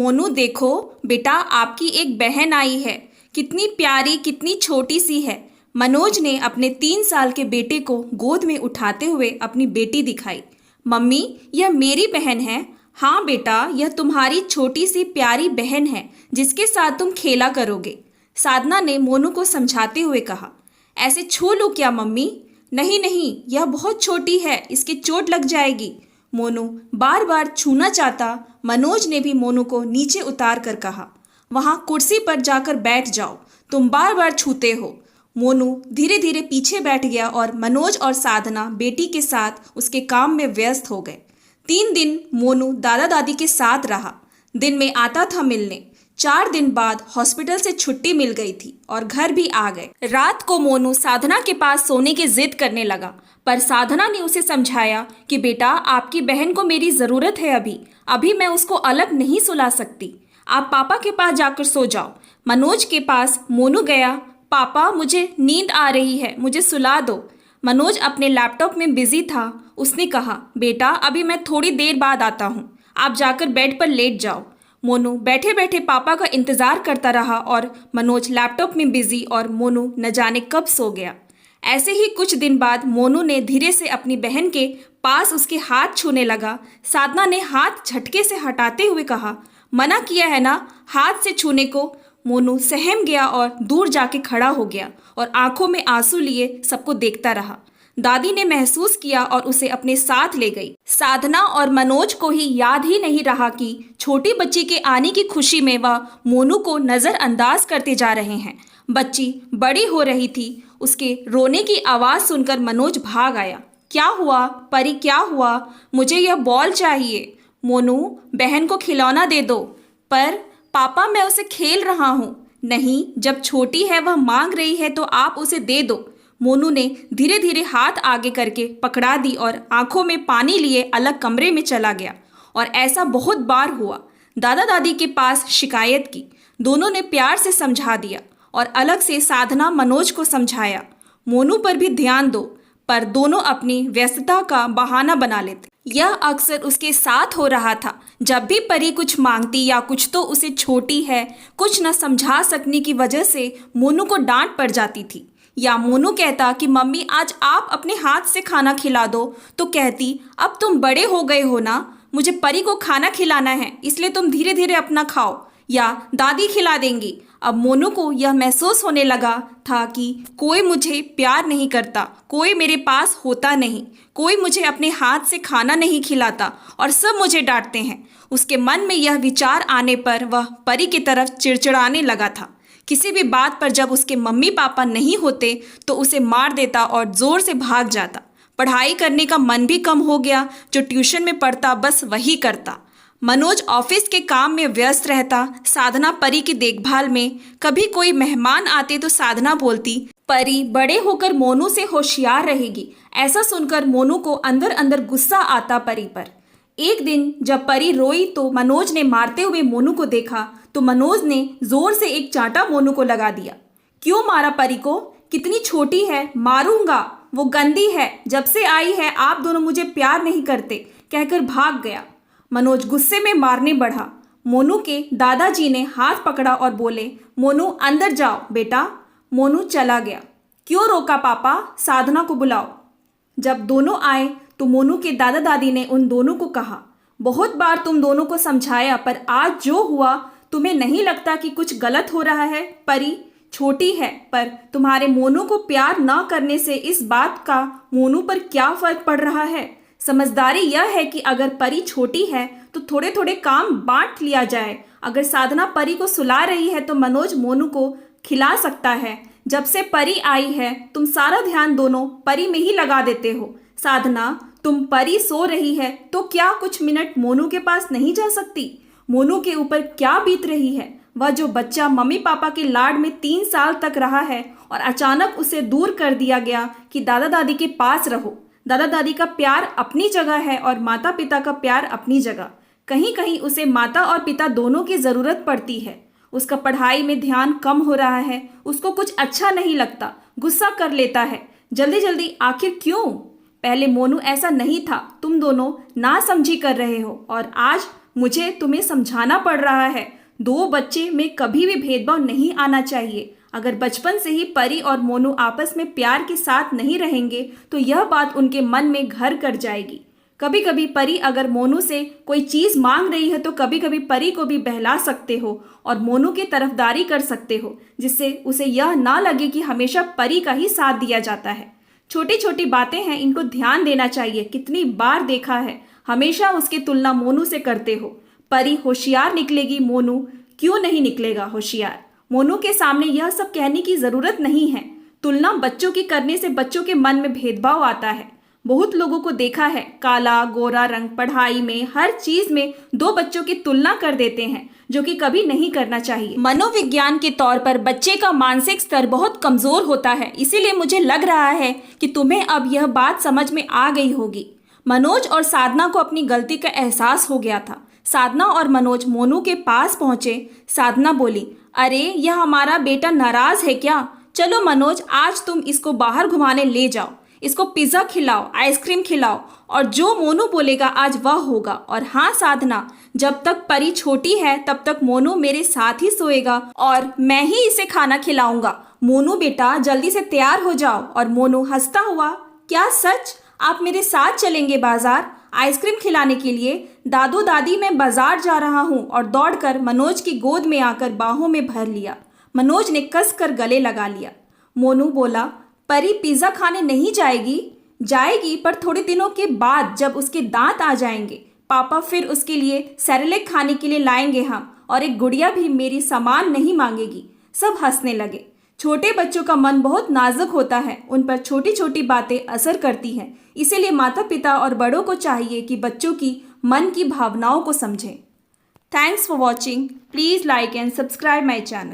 मोनू देखो बेटा, आपकी एक बहन आई है। कितनी प्यारी, कितनी छोटी सी है। मनोज ने अपने 3 साल के बेटे को गोद में उठाते हुए अपनी बेटी दिखाई। मम्मी, यह मेरी बहन है। हाँ बेटा, यह तुम्हारी छोटी सी प्यारी बहन है जिसके साथ तुम खेला करोगे, साधना ने मोनू को समझाते हुए कहा। ऐसे छू लूं क्या मम्मी? नहीं नहीं, यह बहुत छोटी है, इसके चोट लग जाएगी। मोनू बार बार छूना चाहता। मनोज ने भी मोनू को नीचे उतार कर कहा, वहां कुर्सी पर जाकर बैठ जाओ, तुम बार बार छूते हो। मोनू धीरे धीरे पीछे बैठ गया और मनोज और साधना बेटी के साथ उसके काम में व्यस्त हो गए। 3 दिन मोनू दादा दादी के साथ रहा। दिन में आता था मिलने। 4 दिन बाद हॉस्पिटल से छुट्टी मिल गई थी और घर भी आ गए। रात को मोनू साधना के पास सोने की जिद करने लगा, पर साधना ने उसे समझाया कि बेटा, आपकी बहन को मेरी ज़रूरत है। अभी मैं उसको अलग नहीं सुला सकती। आप पापा के पास जाकर सो जाओ। मनोज के पास मोनू गया। पापा, मुझे नींद आ रही है, मुझे सुला दो। मनोज अपने लैपटॉप में बिजी था। उसने कहा, बेटा, अभी मैं थोड़ी देर बाद आता हूँ, आप जाकर बेड पर लेट जाओ। मोनू बैठे बैठे पापा का इंतज़ार करता रहा और मनोज लैपटॉप में बिजी और मोनू न जाने कब सो गया। ऐसे ही कुछ दिन बाद मोनू ने धीरे से अपनी बहन के पास उसके हाथ छूने लगा। साधना ने हाथ झटके से हटाते हुए कहा, मना किया है ना हाथ से छूने को। मोनू सहम गया और दूर जाके खड़ा हो गया और आंखों में आंसू लिए सबको देखता रहा। दादी ने महसूस किया और उसे अपने साथ ले गई। साधना और मनोज को ही याद ही नहीं रहा कि छोटी बच्ची के आने की खुशी में वह मोनू को नज़रअंदाज करते जा रहे हैं। बच्ची बड़ी हो रही थी। उसके रोने की आवाज़ सुनकर मनोज भाग आया। क्या हुआ परी, क्या हुआ? मुझे यह बॉल चाहिए। मोनू, बहन को खिलौना दे दो। पर पापा, मैं उसे खेल रहा हूँ। नहीं, जब छोटी है, वह मांग रही है तो आप उसे दे दो। मोनू ने धीरे धीरे हाथ आगे करके पकड़ा दी और आंखों में पानी लिए अलग कमरे में चला गया। और ऐसा बहुत बार हुआ। दादा दादी के पास शिकायत की, दोनों ने प्यार से समझा दिया और अलग से साधना मनोज को समझाया, मोनू पर भी ध्यान दो, पर दोनों अपनी व्यस्तता का बहाना बना लेते। यह अक्सर उसके साथ हो रहा था। जब भी परी कुछ मांगती या कुछ तो उसे छोटी है कुछ न समझा सकने की वजह से मोनू को डांट पड़ जाती थी। या मोनू कहता कि मम्मी, आज आप अपने हाथ से खाना खिला दो, तो कहती, अब तुम बड़े हो गए हो ना, मुझे परी को खाना खिलाना है, इसलिए तुम धीरे धीरे अपना खाओ, या दादी खिला देंगी। अब मोनू को यह महसूस होने लगा था कि कोई मुझे प्यार नहीं करता, कोई मेरे पास होता नहीं, कोई मुझे अपने हाथ से खाना नहीं खिलाता और सब मुझे डांटते हैं। उसके मन में यह विचार आने पर वह परी की तरफ चिड़चिड़ाने लगा था। किसी भी बात पर जब उसके मम्मी पापा नहीं होते तो उसे मार देता और ज़ोर से भाग जाता। पढ़ाई करने का मन भी कम हो गया। जो ट्यूशन में पढ़ता बस वही करता। मनोज ऑफिस के काम में व्यस्त रहता, साधना परी की देखभाल में। कभी कोई मेहमान आते तो साधना बोलती, परी बड़े होकर मोनू से होशियार रहेगी। ऐसा सुनकर मोनू को अंदर अंदर गुस्सा आता परी पर। एक दिन जब परी रोई तो मनोज ने मारते हुए मोनू को देखा तो मनोज ने जोर से एक चांटा मोनू को लगा दिया। क्यों मारा परी को? कितनी छोटी है, मारूंगा, वो गंदी है, जब से आई है आप दोनों मुझे प्यार नहीं करते, कहकर भाग गया। मनोज गुस्से में मारने बढ़ा। मोनू के दादाजी ने हाथ पकड़ा और बोले, मोनू अंदर जाओ बेटा। मोनू चला गया। क्यों रोका पापा? साधना को बुलाओ। जब दोनों आए तो मोनू के दादा दादी ने उन दोनों को कहा, बहुत बार तुम दोनों को समझाया, पर आज जो हुआ, तुम्हें नहीं लगता कि कुछ गलत हो रहा है? परी छोटी है, पर तुम्हारे मोनू को प्यार न करने से इस बात का मोनू पर क्या फर्क पड़ रहा है? समझदारी यह है कि अगर परी छोटी है तो थोड़े थोड़े काम बांट लिया जाए। अगर साधना परी को सुला रही है तो मनोज मोनू को खिला सकता है। जब से परी आई है तुम सारा ध्यान दोनों परी में ही लगा देते हो। साधना, तुम परी सो रही है तो क्या कुछ मिनट मोनू के पास नहीं जा सकती? मोनू के ऊपर क्या बीत रही है? वह जो बच्चा मम्मी पापा के लाड में 3 साल तक रहा है और अचानक उसे दूर कर दिया गया कि दादा दादी के पास रहो। दादा दादी का प्यार अपनी जगह है और माता पिता का प्यार अपनी जगह। कहीं कहीं उसे माता और पिता दोनों की ज़रूरत पड़ती है। उसका पढ़ाई में ध्यान कम हो रहा है, उसको कुछ अच्छा नहीं लगता, गुस्सा कर लेता है जल्दी जल्दी। आखिर क्यों? पहले मोनू ऐसा नहीं था, तुम दोनों ना समझी कर रहे हो और आज मुझे तुम्हें समझाना पड़ रहा है। दो बच्चे में कभी भी भेदभाव नहीं आना चाहिए। अगर बचपन से ही परी और मोनू आपस में प्यार के साथ नहीं रहेंगे तो यह बात उनके मन में घर कर जाएगी। कभी कभी परी अगर मोनू से कोई चीज मांग रही है तो कभी कभी परी को भी बहला सकते हो और मोनू की तरफदारी कर सकते हो, जिससे उसे यह ना लगे कि हमेशा परी का ही साथ दिया जाता है। छोटी छोटी बातें हैं, इनको ध्यान देना चाहिए। कितनी बार देखा है, हमेशा उसकी तुलना मोनू से करते हो। परी होशियार निकलेगी, मोनू क्यों नहीं निकलेगा होशियार। मोनू के सामने यह सब कहने की जरूरत नहीं है। तुलना बच्चों की करने से बच्चों के मन में भेदभाव आता है। बहुत लोगों को देखा है, काला गोरा रंग, पढ़ाई में, हर चीज में दो बच्चों की तुलना कर देते हैं, जो कि कभी नहीं करना चाहिए। मनोविज्ञान के तौर पर बच्चे का मानसिक स्तर बहुत कमजोर होता है, इसीलिए मुझे लग रहा है कि तुम्हें अब यह बात समझ में आ गई होगी। मनोज और साधना को अपनी गलती का एहसास हो गया था। साधना और मनोज मोनू के पास पहुंचे। साधना बोली, अरे यह हमारा बेटा नाराज है क्या? चलो मनोज, आज तुम इसको बाहर घुमाने ले जाओ, इसको पिज्जा खिलाओ, आइसक्रीम खिलाओ, और जो मोनू बोलेगा आज वह होगा। और हाँ साधना, जब तक परी छोटी है तब तक मोनू मेरे साथ ही सोएगा और मैं ही इसे खाना खिलाऊंगा। मोनू बेटा जल्दी से तैयार हो जाओ। और मोनू हंसता हुआ, क्या सच? आप मेरे साथ चलेंगे बाजार आइसक्रीम खिलाने के लिए? दादू दादी मैं बाजार जा रहा हूँ। और दौड़कर मनोज की गोद में आकर बाहों में भर लिया। मनोज ने कसकर गले लगा लिया। मोनू बोला, परी पिज्जा खाने नहीं जाएगी? जाएगी, पर थोड़े दिनों के बाद जब उसके दांत आ जाएंगे। पापा फिर उसके लिए सेरेलैक खाने के लिए लाएंगे हम, और एक गुड़िया भी मेरी सामान नहीं मांगेगी। सब हंसने लगे। छोटे बच्चों का मन बहुत नाजुक होता है, उन पर छोटी छोटी बातें असर करती हैं। इसीलिए माता पिता और बड़ों को चाहिए कि बच्चों की मन की भावनाओं को समझें। Thanks for watching. Please like and subscribe my channel.